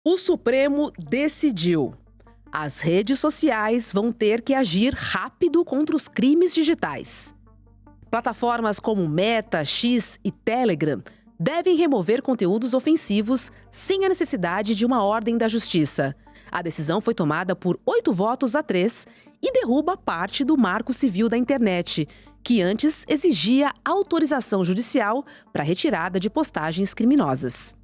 O Supremo decidiu. As redes sociais vão ter que agir rápido contra os crimes digitais. Plataformas como Meta, X e Telegram devem remover conteúdos ofensivos sem a necessidade de uma ordem da Justiça. A decisão foi tomada por 8 votos a 3 e derruba parte do Marco Civil da Internet, que antes exigia autorização judicial para retirada de postagens criminosas.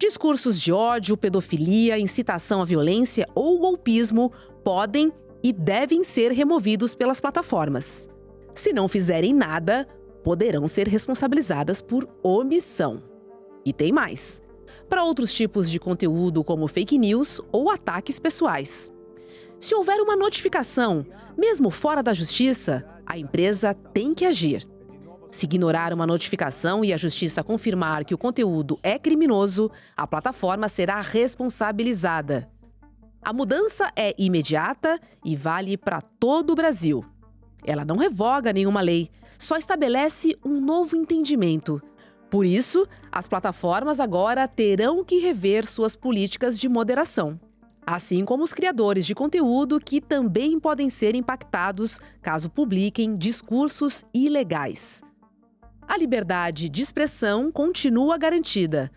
Discursos de ódio, pedofilia, incitação à violência ou golpismo podem e devem ser removidos pelas plataformas. Se não fizerem nada, poderão ser responsabilizadas por omissão. E tem mais. Para outros tipos de conteúdo, como fake news ou ataques pessoais. Se houver uma notificação, mesmo fora da justiça, a empresa tem que agir. Se ignorar uma notificação e a justiça confirmar que o conteúdo é criminoso, a plataforma será responsabilizada. A mudança é imediata e vale para todo o Brasil. Ela não revoga nenhuma lei, só estabelece um novo entendimento. Por isso, as plataformas agora terão que rever suas políticas de moderação. Assim como os criadores de conteúdo que também podem ser impactados caso publiquem discursos ilegais. A liberdade de expressão continua garantida,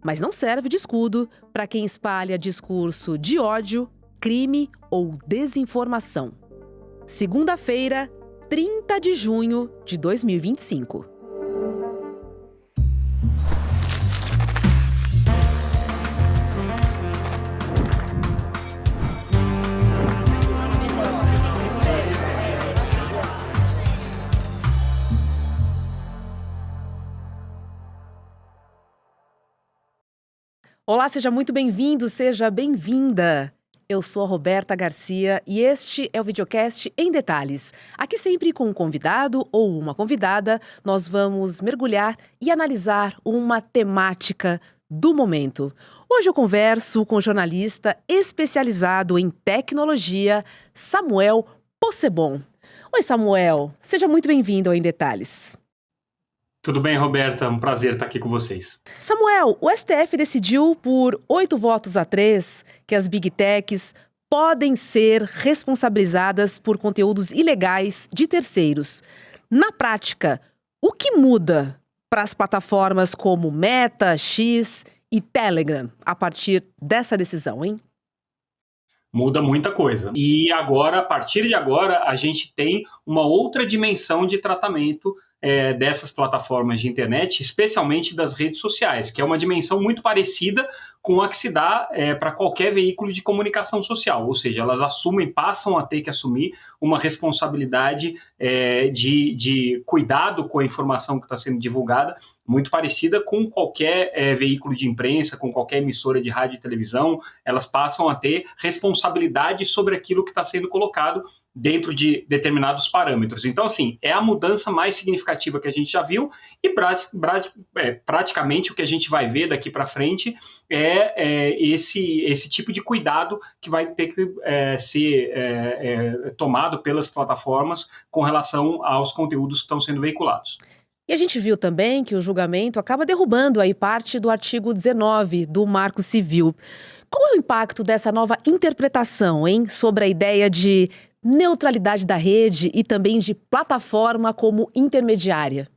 mas não serve de escudo para quem espalha discurso de ódio, crime ou desinformação. Segunda-feira, 30 de junho de 2025. Olá, seja muito bem-vindo, seja bem-vinda. Eu sou a Roberta Garcia e este é o videocast Em Detalhes. Aqui sempre com um convidado ou uma convidada, nós vamos mergulhar e analisar uma temática do momento. Hoje eu converso com o jornalista especializado em tecnologia, Samuel Possebon. Oi, Samuel, seja muito bem-vindo ao Em Detalhes. Tudo bem, Roberta? Um prazer estar aqui com vocês. Samuel, o STF decidiu por 8 votos a 3 que as Big Techs podem ser responsabilizadas por conteúdos ilegais de terceiros. Na prática, o que muda para as plataformas como Meta, X e Telegram a partir dessa decisão, hein? Muda muita coisa. E agora, a partir de agora, a gente tem uma outra dimensão de tratamento dessas plataformas de internet, especialmente das redes sociais, que é uma dimensão muito parecida com a que se dá para qualquer veículo de comunicação social, ou seja, elas passam a ter que assumir uma responsabilidade de cuidado com a informação que está sendo divulgada, muito parecida com qualquer veículo de imprensa, com qualquer emissora de rádio e televisão. Elas passam a ter responsabilidade sobre aquilo que está sendo colocado dentro de determinados parâmetros. Então, assim, é a mudança mais significativa que a gente já viu e praticamente o que a gente vai ver daqui para frente é esse tipo de cuidado que vai ter que ser tomado pelas plataformas com relação aos conteúdos que estão sendo veiculados. E a gente viu também que o julgamento acaba derrubando aí parte do artigo 19 do Marco Civil. Qual é o impacto dessa nova interpretação, hein, sobre a ideia de neutralidade da rede e também de plataforma como intermediária?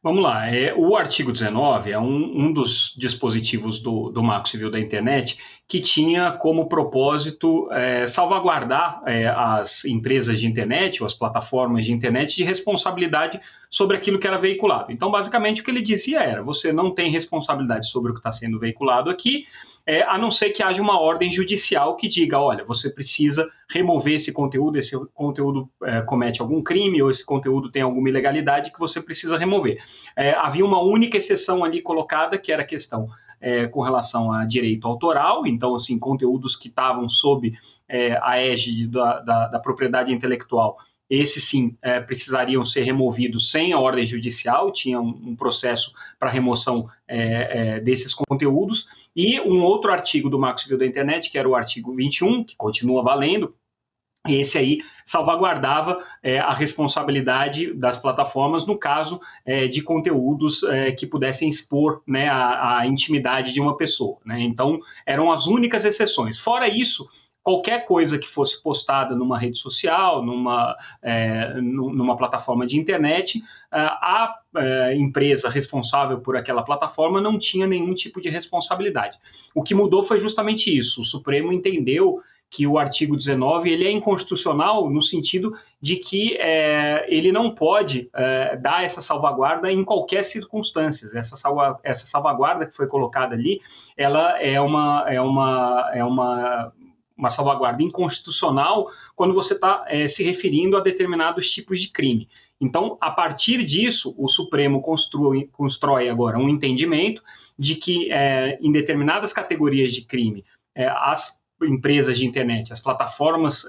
Vamos lá, o artigo 19 é um dos dispositivos do Marco Civil da Internet que tinha como propósito salvaguardar as empresas de internet ou as plataformas de internet de responsabilidade sobre aquilo que era veiculado. Então, basicamente, o que ele dizia era: você não tem responsabilidade sobre o que está sendo veiculado aqui, a não ser que haja uma ordem judicial que diga: olha, você precisa remover esse conteúdo comete algum crime ou esse conteúdo tem alguma ilegalidade que você precisa remover. Havia uma única exceção ali colocada, que era a questão com relação a direito autoral. Então, assim, conteúdos que estavam sob a égide da propriedade intelectual, esses sim precisariam ser removidos sem a ordem judicial, tinha um processo para remoção desses conteúdos. E um outro artigo do Marco Civil da Internet, que era o artigo 21, que continua valendo, Esse aí salvaguardava a responsabilidade das plataformas no caso de conteúdos que pudessem expor, né, a intimidade de uma pessoa, né? Então, eram as únicas exceções. Fora isso, qualquer coisa que fosse postada numa rede social, numa plataforma de internet, a empresa responsável por aquela plataforma não tinha nenhum tipo de responsabilidade. O que mudou foi justamente isso. O Supremo entendeu que o artigo 19 ele é inconstitucional no sentido de que ele não pode dar essa salvaguarda em qualquer circunstância. Essa salvaguarda que foi colocada ali, ela é uma salvaguarda inconstitucional quando você está se referindo a determinados tipos de crime. Então, a partir disso, o Supremo constrói agora um entendimento de que em determinadas categorias de crime, as empresas de internet, as plataformas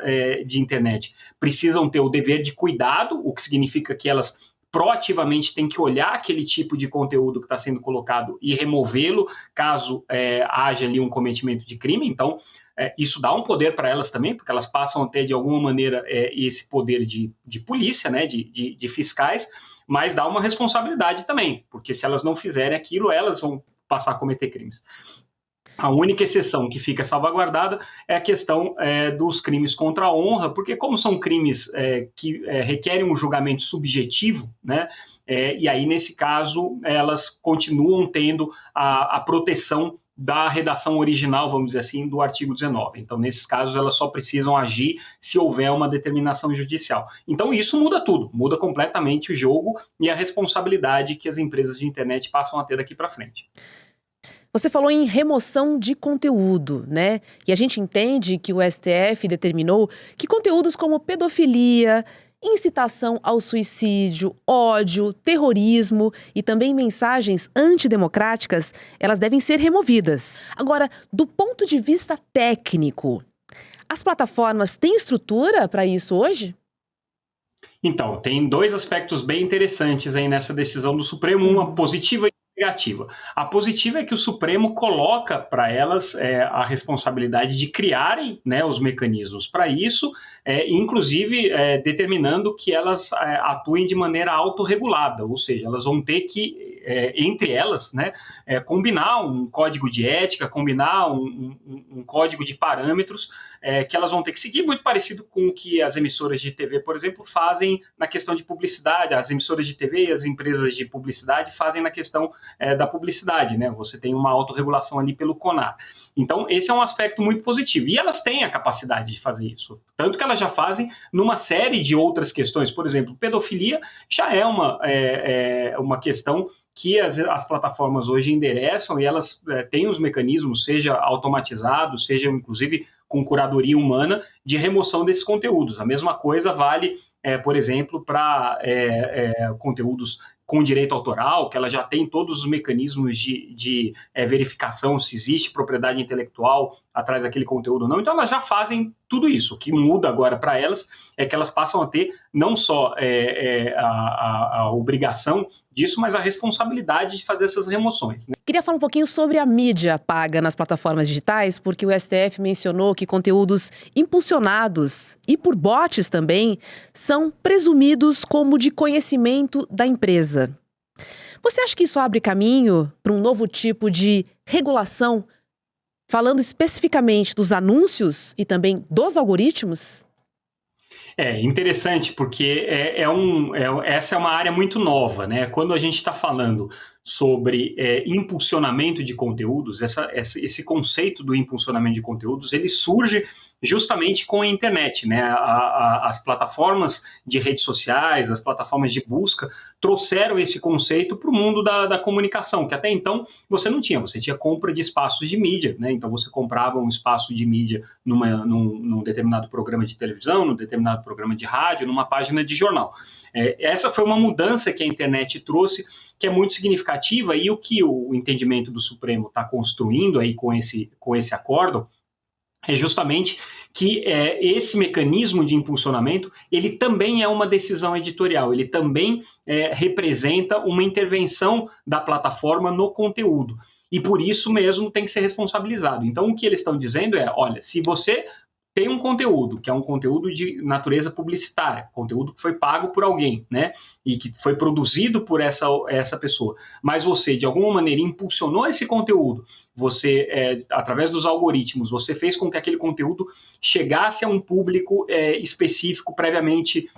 de internet precisam ter o dever de cuidado, o que significa que elas proativamente têm que olhar aquele tipo de conteúdo que está sendo colocado e removê-lo caso haja ali um cometimento de crime. Então, isso dá um poder para elas também, porque elas passam a ter, de alguma maneira, esse poder de polícia, né, de fiscais, mas dá uma responsabilidade também, porque se elas não fizerem aquilo, elas vão passar a cometer crimes. A única exceção que fica salvaguardada é a questão dos crimes contra a honra, porque como são crimes que requerem um julgamento subjetivo, né, e aí, nesse caso, elas continuam tendo a proteção da redação original, vamos dizer assim, do artigo 19. Então, nesses casos, elas só precisam agir se houver uma determinação judicial. Então, isso muda tudo, muda completamente o jogo e a responsabilidade que as empresas de internet passam a ter daqui para frente. Você falou em remoção de conteúdo, né? E a gente entende que o STF determinou que conteúdos como pedofilia, incitação ao suicídio, ódio, terrorismo e também mensagens antidemocráticas, elas devem ser removidas. Agora, do ponto de vista técnico, as plataformas têm estrutura para isso hoje? Então, tem dois aspectos bem interessantes aí nessa decisão do Supremo, uma positiva e negativa. A positiva é que o Supremo coloca para elas a responsabilidade de criarem, né, os mecanismos para isso, inclusive determinando que elas atuem de maneira autorregulada, ou seja, elas vão ter que, entre elas, né, combinar um código de ética, combinar um código de parâmetros que elas vão ter que seguir, muito parecido com o que as emissoras de TV, por exemplo, fazem na questão de publicidade. As emissoras de TV e as empresas de publicidade fazem na questão da publicidade, né? Você tem uma autorregulação ali pelo CONAR. Então, esse é um aspecto muito positivo. E elas têm a capacidade de fazer isso. Tanto que elas já fazem numa série de outras questões. Por exemplo, pedofilia já é uma questão que as plataformas hoje endereçam e elas têm os mecanismos, seja automatizados, seja inclusive com curadoria humana, de remoção desses conteúdos. A mesma coisa vale, por exemplo, para conteúdos com direito autoral, que ela já tem todos os mecanismos de verificação se existe propriedade intelectual atrás daquele conteúdo ou não. Então, elas já fazem tudo isso. O que muda agora para elas é que elas passam a ter não só a obrigação disso, mas a responsabilidade de fazer essas remoções, né? Queria falar um pouquinho sobre a mídia paga nas plataformas digitais, porque o STF mencionou que conteúdos impulsionados e por bots também são presumidos como de conhecimento da empresa. Você acha que isso abre caminho para um novo tipo de regulação, falando especificamente dos anúncios e também dos algoritmos? É interessante porque essa é uma área muito nova, né? Quando a gente está falando sobre impulsionamento de conteúdos, esse conceito do impulsionamento de conteúdos, ele surge justamente com a internet, né? As plataformas de redes sociais, as plataformas de busca trouxeram esse conceito para o mundo da comunicação, que até então você não tinha, você tinha compra de espaços de mídia, né? Então você comprava um espaço de mídia num determinado programa de televisão, num determinado programa de rádio, numa página de jornal. Essa foi uma mudança que a internet trouxe, que é muito significativa, e o que o entendimento do Supremo está construindo aí com esse acórdão é justamente que esse mecanismo de impulsionamento, ele também é uma decisão editorial, ele também representa uma intervenção da plataforma no conteúdo, e por isso mesmo tem que ser responsabilizado. Então, o que eles estão dizendo é, olha, se você tem um conteúdo, que é um conteúdo de natureza publicitária, conteúdo que foi pago por alguém, né? E que foi produzido por essa pessoa. Mas você, de alguma maneira, impulsionou esse conteúdo, você, através dos algoritmos, você fez com que aquele conteúdo chegasse a um público específico, previamente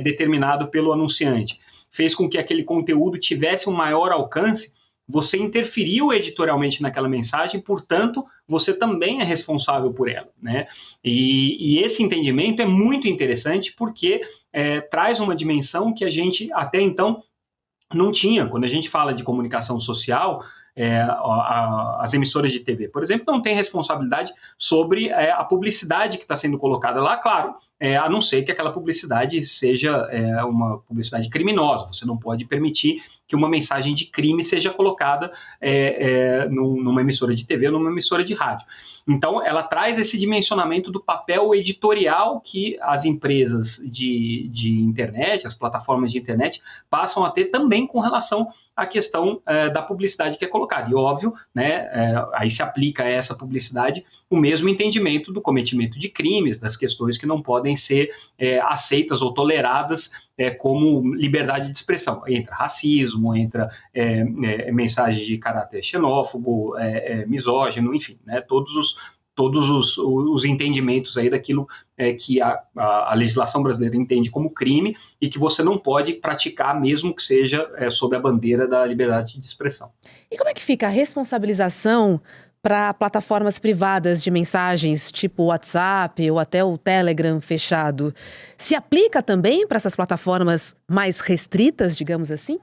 determinado pelo anunciante, fez com que aquele conteúdo tivesse um maior alcance, você interferiu editorialmente naquela mensagem, portanto, você também é responsável por ela, né? E esse entendimento é muito interessante porque traz uma dimensão que a gente até então não tinha. Quando a gente fala de comunicação social, as emissoras de TV, por exemplo, não têm responsabilidade sobre a publicidade que está sendo colocada lá, claro, a não ser que aquela publicidade seja uma publicidade criminosa. Você não pode permitir que uma mensagem de crime seja colocada numa emissora de TV ou numa emissora de rádio. Então, ela traz esse dimensionamento do papel editorial que as empresas de internet, as plataformas de internet, passam a ter também com relação à questão da publicidade que é colocada. E óbvio, né, aí se aplica a essa publicidade o mesmo entendimento do cometimento de crimes, das questões que não podem ser aceitas ou toleradas como liberdade de expressão. Entra racismo, entra mensagens de caráter xenófobo, misógino, enfim, né, todos os entendimentos aí daquilo que a legislação brasileira entende como crime e que você não pode praticar, mesmo que seja sob a bandeira da liberdade de expressão. E como é que fica a responsabilização para plataformas privadas de mensagens, tipo o WhatsApp ou até o Telegram fechado? Se aplica também para essas plataformas mais restritas, digamos assim?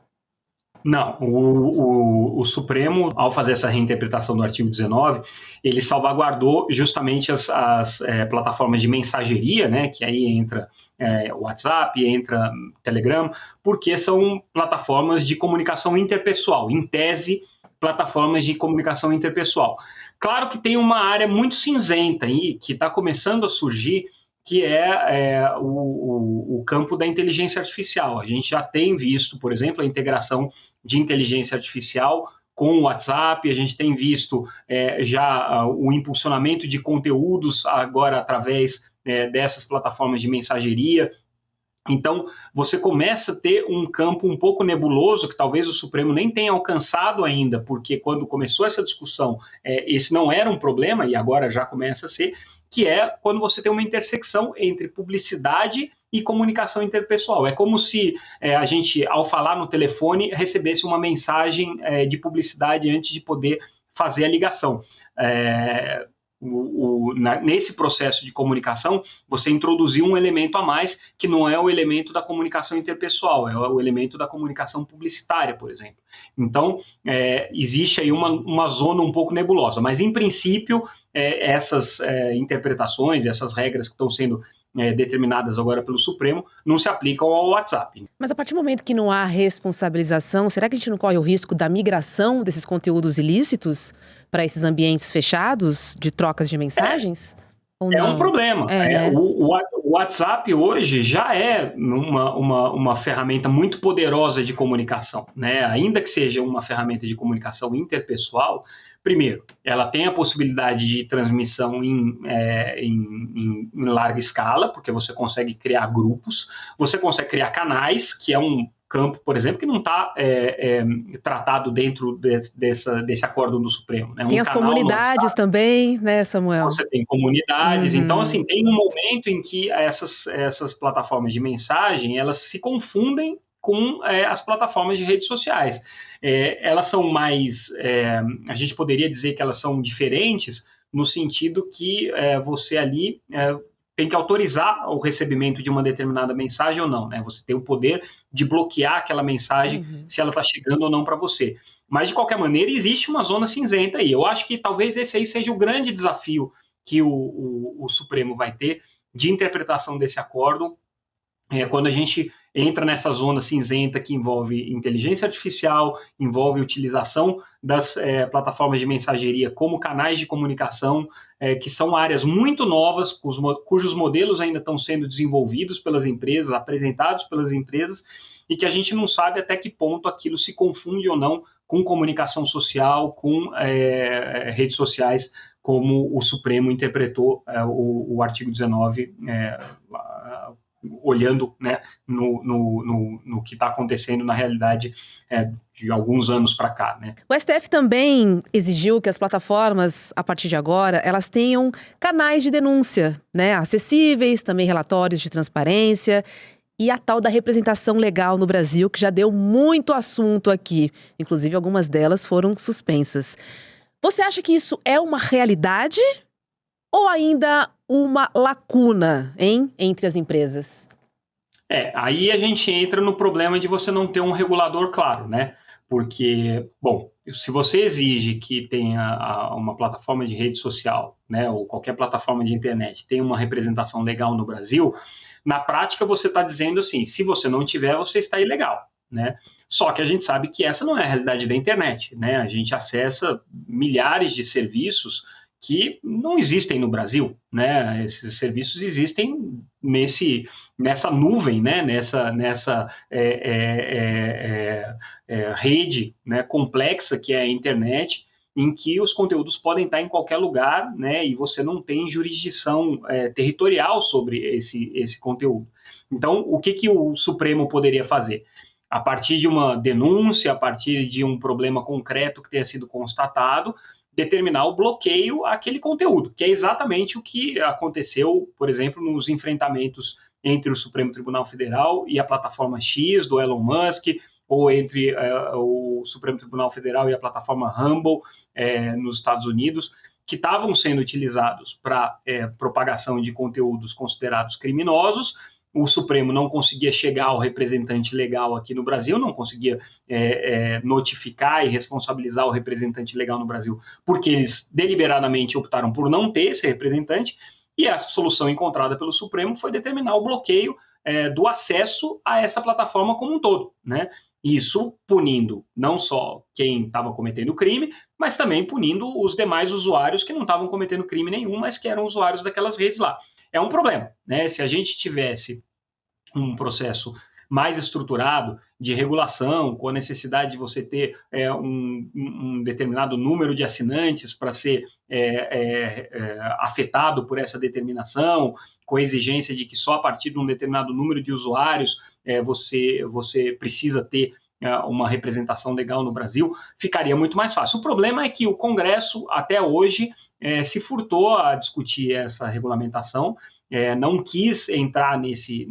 Não, o Supremo, ao fazer essa reinterpretação do artigo 19, ele salvaguardou justamente as plataformas de mensageria, né, que aí entra o WhatsApp, entra Telegram, porque são plataformas de comunicação interpessoal, em tese, plataformas de comunicação interpessoal. Claro que tem uma área muito cinzenta aí, que está começando a surgir, que o campo da inteligência artificial. A gente já tem visto, por exemplo, a integração de inteligência artificial com o WhatsApp, a gente tem visto já o impulsionamento de conteúdos agora através dessas plataformas de mensageria. Então, você começa a ter um campo um pouco nebuloso, que talvez o Supremo nem tenha alcançado ainda, porque quando começou essa discussão, esse não era um problema, e agora já começa a ser, que é quando você tem uma intersecção entre publicidade e comunicação interpessoal. É como se a gente, ao falar no telefone, recebesse uma mensagem de publicidade antes de poder fazer a ligação. Nesse processo de comunicação, você introduziu um elemento a mais, que não é o elemento da comunicação interpessoal, é o elemento da comunicação publicitária, por exemplo. Então, existe aí uma zona um pouco nebulosa, mas, em princípio, essas interpretações, essas regras que estão sendo determinadas agora pelo Supremo, não se aplicam ao WhatsApp. Mas a partir do momento que não há responsabilização, será que a gente não corre o risco da migração desses conteúdos ilícitos para esses ambientes fechados de trocas de mensagens? Ou não? É um problema. Né? O WhatsApp hoje já é uma ferramenta muito poderosa de comunicação, né? Ainda que seja uma ferramenta de comunicação interpessoal, primeiro, ela tem a possibilidade de transmissão em larga escala, porque você consegue criar grupos, você consegue criar canais, que é um campo, por exemplo, que não está tratado dentro desse acórdão do Supremo. Né? Tem as comunidades também, né, Samuel? Você tem comunidades, então, assim, tem um momento em que essas plataformas de mensagem, elas se confundem com as plataformas de redes sociais. Elas são mais, a gente poderia dizer que elas são diferentes, no sentido que você ali tem que autorizar o recebimento de uma determinada mensagem ou não, né? Você tem o poder de bloquear aquela mensagem se ela está chegando ou não para você. Mas, de qualquer maneira, existe uma zona cinzenta aí. Eu acho que talvez esse aí seja o grande desafio que o Supremo vai ter de interpretação desse acórdão, quando a gente entra nessa zona cinzenta que envolve inteligência artificial, envolve utilização das plataformas de mensageria como canais de comunicação, que são áreas muito novas, cujos modelos ainda estão sendo desenvolvidos pelas empresas, apresentados pelas empresas, e que a gente não sabe até que ponto aquilo se confunde ou não com comunicação social, com redes sociais, como o Supremo interpretou o artigo 19, olhando, né, no que está acontecendo na realidade de alguns anos para cá, né? O STF também exigiu que as plataformas, a partir de agora, elas tenham canais de denúncia, né, acessíveis, também relatórios de transparência e a tal da representação legal no Brasil, que já deu muito assunto aqui. Inclusive, algumas delas foram suspensas. Você acha que isso é uma realidade ou ainda uma lacuna, hein, entre as empresas? Aí a gente entra no problema de você não ter um regulador claro, né? Porque, bom, se você exige que tenha uma plataforma de rede social, né, ou qualquer plataforma de internet, tenha uma representação legal no Brasil, na prática você está dizendo assim, se você não tiver, você está ilegal, né? Só que a gente sabe que essa não é a realidade da internet, né? A gente acessa milhares de serviços que não existem no Brasil, né? Esses serviços existem nessa nuvem, né? Nessa rede, né, complexa que é a internet, em que os conteúdos podem estar em qualquer lugar, né? E você não tem jurisdição territorial sobre esse conteúdo. Então, o que o Supremo poderia fazer? A partir de uma denúncia, a partir de um problema concreto que tenha sido constatado, determinar o bloqueio àquele conteúdo, que é exatamente o que aconteceu, por exemplo, nos enfrentamentos entre o Supremo Tribunal Federal e a plataforma X do Elon Musk, ou entre o Supremo Tribunal Federal e a plataforma Rumble nos Estados Unidos, que estavam sendo utilizados para propagação de conteúdos considerados criminosos. O Supremo não conseguia chegar ao representante legal aqui no Brasil, não conseguia notificar e responsabilizar o representante legal no Brasil, porque eles deliberadamente optaram por não ter esse representante, e a solução encontrada pelo Supremo foi determinar o bloqueio do acesso a essa plataforma como um todo, né? Isso punindo não só quem estava cometendo crime, mas também punindo os demais usuários que não estavam cometendo crime nenhum, mas que eram usuários daquelas redes lá. É um problema, né? Se a gente tivesse um processo mais estruturado de regulação, com a necessidade de você ter um determinado número de assinantes para ser afetado por essa determinação, com a exigência de que só a partir de um determinado número de usuários você precisa ter uma representação legal no Brasil, ficaria muito mais fácil. O problema é que o Congresso, até hoje, se furtou a discutir essa regulamentação, não quis entrar nesse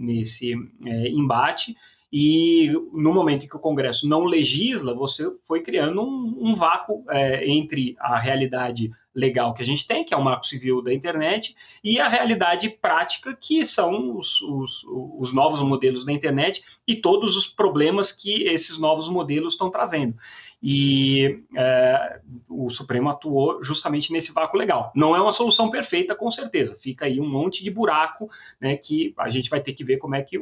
embate, e no momento em que o Congresso não legisla, você foi criando um vácuo entre a realidade legal que a gente tem, que é o Marco Civil da internet, e a realidade prática, que são os novos modelos da internet e todos os problemas que esses novos modelos estão trazendo. E o Supremo atuou justamente nesse vácuo legal. Não é uma solução perfeita, com certeza. Fica aí um monte de buraco, né, que a gente vai ter que ver como é que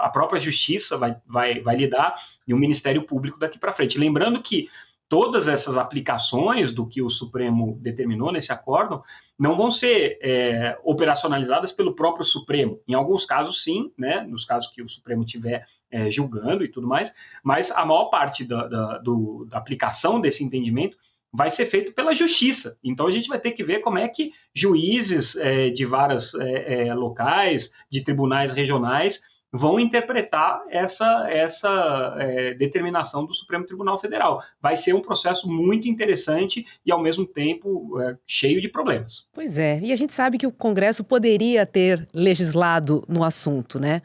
a própria Justiça vai lidar e o Ministério Público daqui para frente. Lembrando que todas essas aplicações do que o Supremo determinou nesse acórdão não vão ser operacionalizadas pelo próprio Supremo. Em alguns casos, sim, né, nos casos que o Supremo estiver julgando e tudo mais, mas a maior parte da aplicação desse entendimento vai ser feito pela Justiça. Então, a gente vai ter que ver como é que juízes de vários locais, de tribunais regionais, vão interpretar essa determinação do Supremo Tribunal Federal. Vai ser um processo muito interessante e, ao mesmo tempo, cheio de problemas. Pois é, e a gente sabe que o Congresso poderia ter legislado no assunto, né?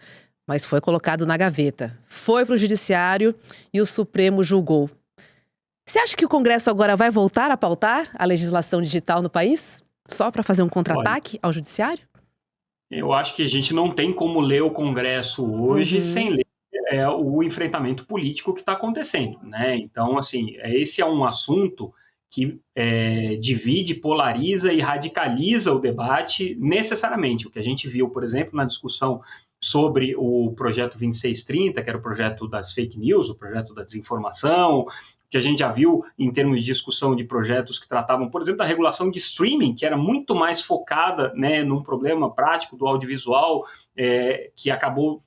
Mas foi colocado na gaveta. Foi para o Judiciário e o Supremo julgou. Você acha que o Congresso agora vai voltar a pautar a legislação digital no país? Só para fazer um contra-ataque ao Judiciário? Eu acho que a gente não tem como ler o Congresso hoje sem ler o enfrentamento político que está acontecendo, né? Então, assim, esse é um assunto que divide, polariza e radicaliza o debate necessariamente. O que a gente viu, por exemplo, na discussão sobre o projeto 2630, que era o projeto das fake news, o projeto da desinformação, o que a gente já viu em termos de discussão de projetos que tratavam, por exemplo, da regulação de streaming, que era muito mais focada, né, num problema prático do audiovisual, que acabou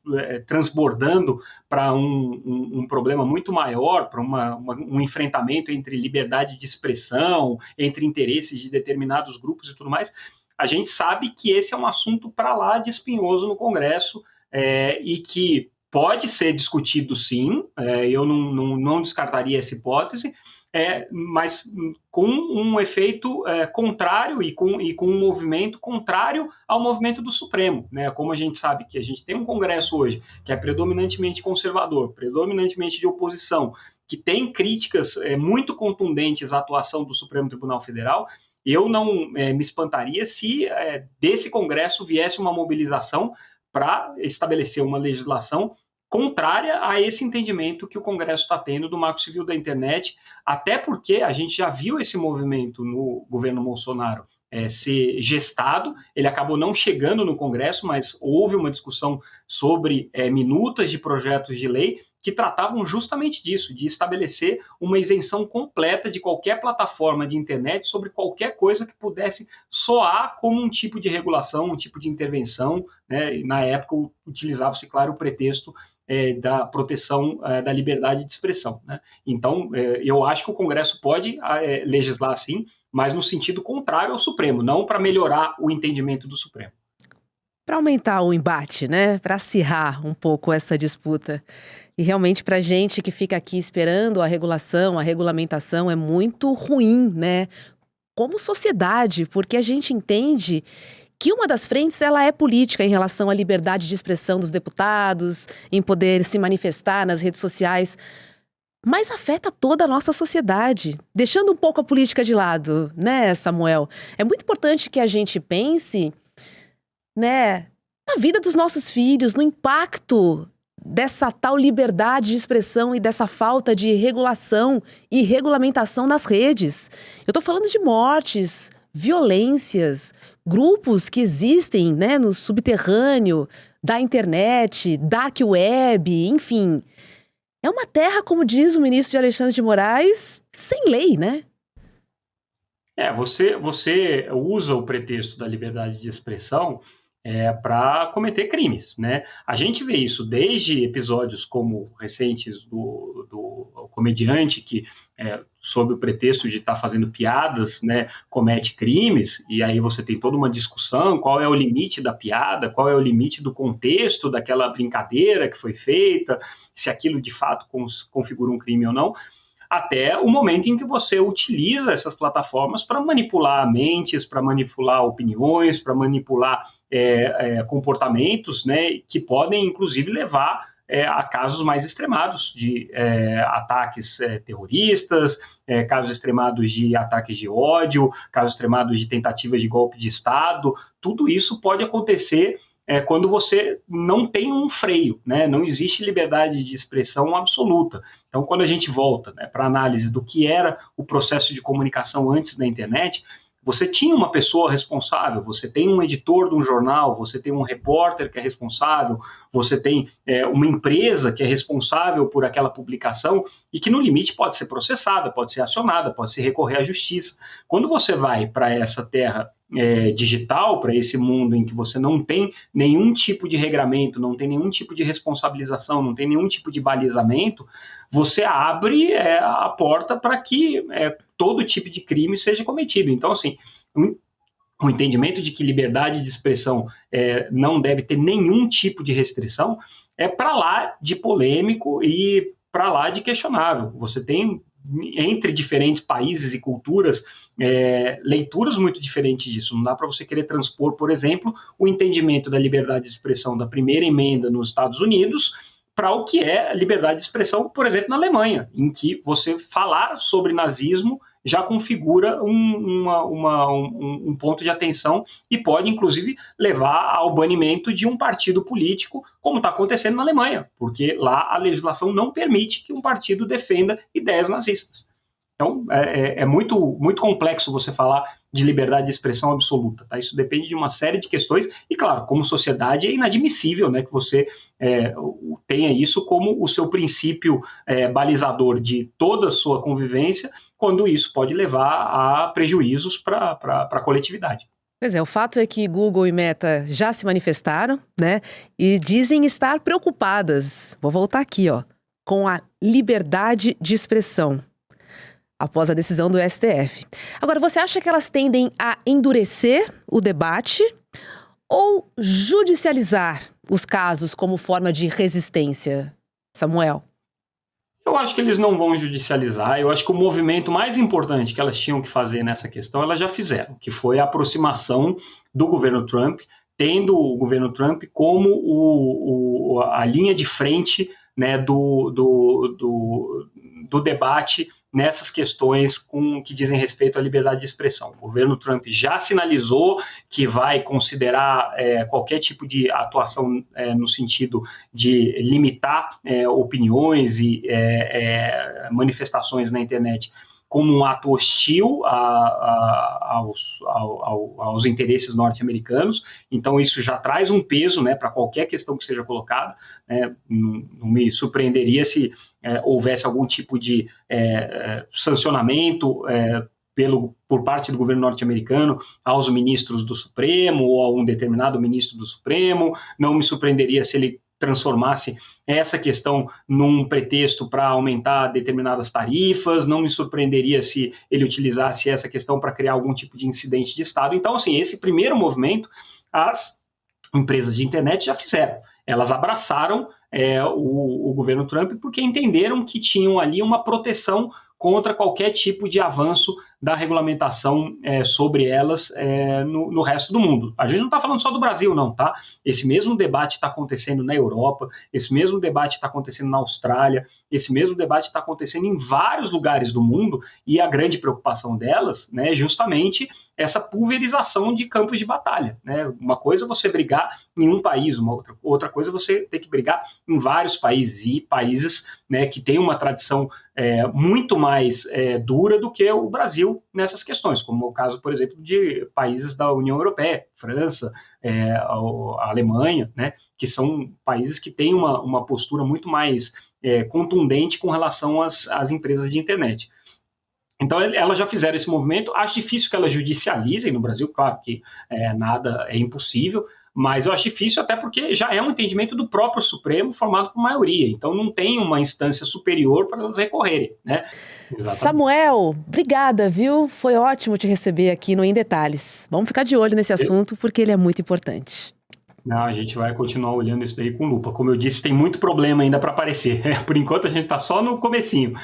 transbordando para um problema muito maior, para um enfrentamento entre liberdade de expressão, entre interesses de determinados grupos e tudo mais. A gente sabe que esse é um assunto para lá de espinhoso no Congresso, e que pode ser discutido sim, eu não descartaria essa hipótese, mas com um efeito contrário e com um movimento contrário ao movimento do Supremo, né? Como a gente sabe que a gente tem um Congresso hoje que é predominantemente conservador, predominantemente de oposição, que tem críticas muito contundentes à atuação do Supremo Tribunal Federal, eu não me espantaria se desse Congresso viesse uma mobilização para estabelecer uma legislação contrária a esse entendimento que o Congresso está tendo do Marco Civil da Internet, até porque a gente já viu esse movimento no governo Bolsonaro ser gestado, ele acabou não chegando no Congresso, mas houve uma discussão sobre minutas de projetos de lei que tratavam justamente disso, de estabelecer uma isenção completa de qualquer plataforma de internet sobre qualquer coisa que pudesse soar como um tipo de regulação, um tipo de intervenção, né? E na época utilizava-se, claro, o pretexto da proteção da liberdade de expressão, né? Então, eu acho que o Congresso pode legislar sim, mas no sentido contrário ao Supremo, não para melhorar o entendimento do Supremo. Para aumentar o embate, né? Para acirrar um pouco essa disputa. E realmente para a gente que fica aqui esperando a regulação, a regulamentação é muito ruim, né? Como sociedade, porque a gente entende que uma das frentes ela é política em relação à liberdade de expressão dos deputados, em poder se manifestar nas redes sociais, mas afeta toda a nossa sociedade, deixando um pouco a política de lado, né, Samuel? É muito importante que a gente pense, né, na vida dos nossos filhos, no impacto dessa tal liberdade de expressão e dessa falta de regulação e regulamentação nas redes. Eu estou falando de mortes, violências, grupos que existem, né, no subterrâneo da internet, dark web, enfim. É uma terra, como diz o ministro Alexandre de Moraes, sem lei, né? Você usa o pretexto da liberdade de expressão para cometer crimes, né? A gente vê isso desde episódios como recentes do comediante que, sob o pretexto de estar fazendo piadas, né, comete crimes, e aí você tem toda uma discussão, qual é o limite da piada, qual é o limite do contexto daquela brincadeira que foi feita, se aquilo de fato configura um crime ou não, até o momento em que você utiliza essas plataformas para manipular mentes, para manipular opiniões, para manipular comportamentos, né, que podem, inclusive, levar a casos mais extremados de ataques terroristas, casos extremados de ataques de ódio, casos extremados de tentativas de golpe de Estado. Tudo isso pode acontecer quando você não tem um freio, né? Não existe liberdade de expressão absoluta. Então, quando a gente volta, né, para a análise do que era o processo de comunicação antes da internet, você tinha uma pessoa responsável, você tem um editor de um jornal, você tem um repórter que é responsável, você tem uma empresa que é responsável por aquela publicação e que, no limite, pode ser processada, pode ser acionada, pode se recorrer à justiça. Quando você vai para essa terra digital, para esse mundo em que você não tem nenhum tipo de regramento, não tem nenhum tipo de responsabilização, não tem nenhum tipo de balizamento, você abre a porta para que todo tipo de crime seja cometido. Então, assim, o entendimento de que liberdade de expressão não deve ter nenhum tipo de restrição é para lá de polêmico e para lá de questionável. Você tem, entre diferentes países e culturas, leituras muito diferentes disso. Não dá para você querer transpor, por exemplo, o entendimento da liberdade de expressão da primeira emenda nos Estados Unidos para o que é a liberdade de expressão, por exemplo, na Alemanha, em que você falar sobre nazismo já configura um ponto de atenção e pode, inclusive, levar ao banimento de um partido político, como está acontecendo na Alemanha, porque lá a legislação não permite que um partido defenda ideias nazistas. Então, é muito, muito complexo você falar de liberdade de expressão absoluta, tá? Isso depende de uma série de questões e, claro, como sociedade é inadmissível, né, que você tenha isso como o seu princípio balizador de toda a sua convivência, quando isso pode levar a prejuízos para a coletividade. Pois é, o fato é que Google e Meta já se manifestaram, né? E dizem estar preocupadas, vou voltar aqui, ó, com a liberdade de expressão, após a decisão do STF. Agora, você acha que elas tendem a endurecer o debate ou judicializar os casos como forma de resistência, Samuel? Eu acho que eles não vão judicializar. Eu acho que o movimento mais importante que elas tinham que fazer nessa questão, elas já fizeram, que foi a aproximação do governo Trump, tendo o governo Trump como a linha de frente, né, do debate nessas questões que dizem respeito à liberdade de expressão. O governo Trump já sinalizou que vai considerar qualquer tipo de atuação no sentido de limitar opiniões e manifestações na internet como um ato hostil aos interesses norte-americanos. Então, isso já traz um peso, né, para qualquer questão que seja colocada. Não me surpreenderia se houvesse algum tipo de sancionamento por parte do governo norte-americano aos ministros do Supremo ou a um determinado ministro do Supremo. Não me surpreenderia se ele transformasse essa questão num pretexto para aumentar determinadas tarifas, não me surpreenderia se ele utilizasse essa questão para criar algum tipo de incidente de Estado. Então, assim, esse primeiro movimento, as empresas de internet já fizeram. Elas abraçaram o governo Trump porque entenderam que tinham ali uma proteção contra qualquer tipo de avanço da regulamentação sobre elas no resto do mundo. A gente não está falando só do Brasil, não, tá? Esse mesmo debate está acontecendo na Europa, esse mesmo debate está acontecendo na Austrália, esse mesmo debate está acontecendo em vários lugares do mundo, e a grande preocupação delas, né, é justamente essa pulverização de campos de batalha, né? Uma coisa é você brigar em um país, outra coisa é você ter que brigar em vários países, e países, né, que têm uma tradição muito mais dura do que o Brasil nessas questões, como o caso, por exemplo, de países da União Europeia, França, a Alemanha, né, que são países que têm uma postura muito mais contundente com relação às empresas de internet. Então, elas já fizeram esse movimento. Acho difícil que elas judicializem no Brasil, claro que nada é impossível, mas eu acho difícil até porque já é um entendimento do próprio Supremo formado por maioria, então não tem uma instância superior para elas recorrerem, né? Exatamente. Samuel, obrigada, viu? Foi ótimo te receber aqui no Em Detalhes. Vamos ficar de olho nesse assunto porque ele é muito importante. Não, a gente vai continuar olhando isso daí com lupa. Como eu disse, tem muito problema ainda para aparecer. Por enquanto, a gente está só no comecinho.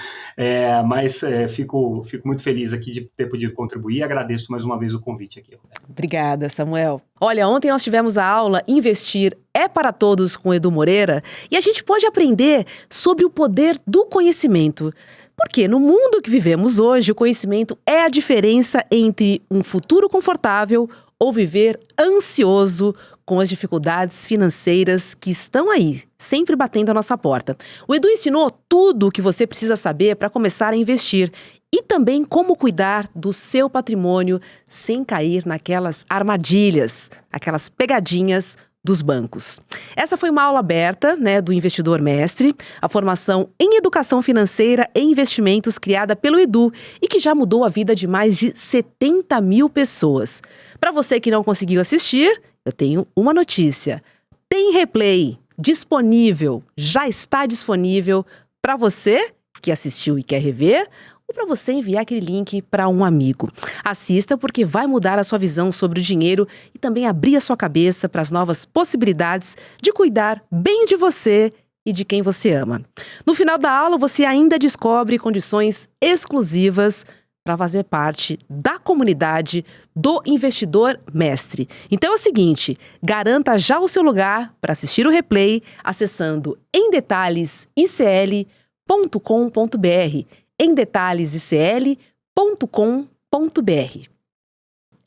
Mas fico muito feliz aqui de ter podido contribuir e agradeço mais uma vez o convite aqui. Obrigada, Samuel. Olha, ontem nós tivemos a aula Investir é para Todos com Edu Moreira e a gente pode aprender sobre o poder do conhecimento. Porque no mundo que vivemos hoje, o conhecimento é a diferença entre um futuro confortável ou viver ansioso com as dificuldades financeiras que estão aí, sempre batendo a nossa porta. O Edu ensinou tudo o que você precisa saber para começar a investir e também como cuidar do seu patrimônio sem cair naquelas armadilhas, aquelas pegadinhas dos bancos. Essa foi uma aula aberta, né, do Investidor Mestre, a formação em educação financeira e investimentos criada pelo Edu e que já mudou a vida de mais de 70 mil pessoas. Para você que não conseguiu assistir, eu tenho uma notícia. Tem replay disponível, já está disponível para você que assistiu e quer rever, ou para você enviar aquele link para um amigo. Assista porque vai mudar a sua visão sobre o dinheiro e também abrir a sua cabeça para as novas possibilidades de cuidar bem de você e de quem você ama. No final da aula, você ainda descobre condições exclusivas para fazer parte da comunidade do Investidor Mestre. Então é o seguinte, garanta já o seu lugar para assistir o replay acessando emdetalhesicl.com.br, emdetalhesicl.com.br.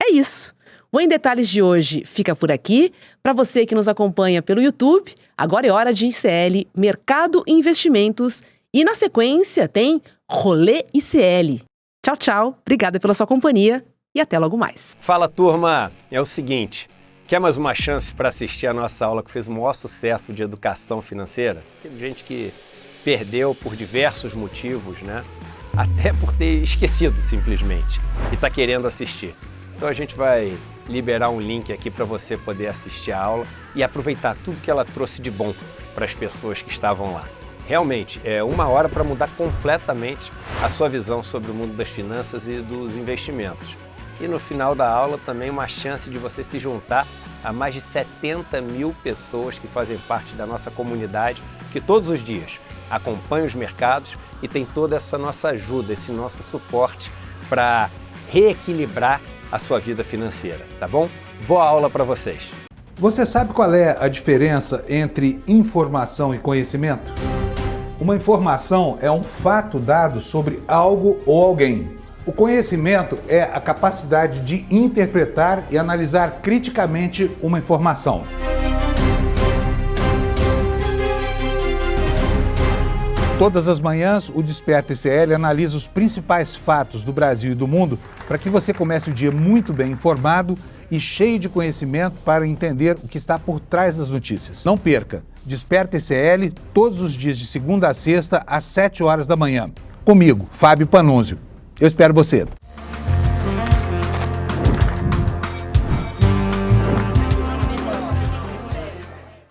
É isso. O Em Detalhes de hoje fica por aqui. Para você que nos acompanha pelo YouTube, agora é hora de ICL, Mercado e Investimentos. E na sequência tem Rolê ICL. Tchau, tchau. Obrigada pela sua companhia e até logo mais. Fala, turma! É o seguinte, quer mais uma chance para assistir a nossa aula que fez o maior sucesso de educação financeira? Teve gente que perdeu por diversos motivos, né? Até por ter esquecido simplesmente e está querendo assistir. Então a gente vai liberar um link aqui para você poder assistir a aula e aproveitar tudo que ela trouxe de bom para as pessoas que estavam lá. Realmente, é 1 hora para mudar completamente a sua visão sobre o mundo das finanças e dos investimentos. E no final da aula também uma chance de você se juntar a mais de 70 mil pessoas que fazem parte da nossa comunidade, que todos os dias acompanham os mercados e tem toda essa nossa ajuda, esse nosso suporte para reequilibrar a sua vida financeira, tá bom? Boa aula para vocês! Você sabe qual é a diferença entre informação e conhecimento? Uma informação é um fato dado sobre algo ou alguém. O conhecimento é a capacidade de interpretar e analisar criticamente uma informação. Todas as manhãs, o Desperta ECL analisa os principais fatos do Brasil e do mundo para que você comece o dia muito bem informado e cheio de conhecimento para entender o que está por trás das notícias. Não perca! Desperta ECL todos os dias de segunda a sexta às 7 horas da manhã. Comigo, Fábio Panunzio. Eu espero você.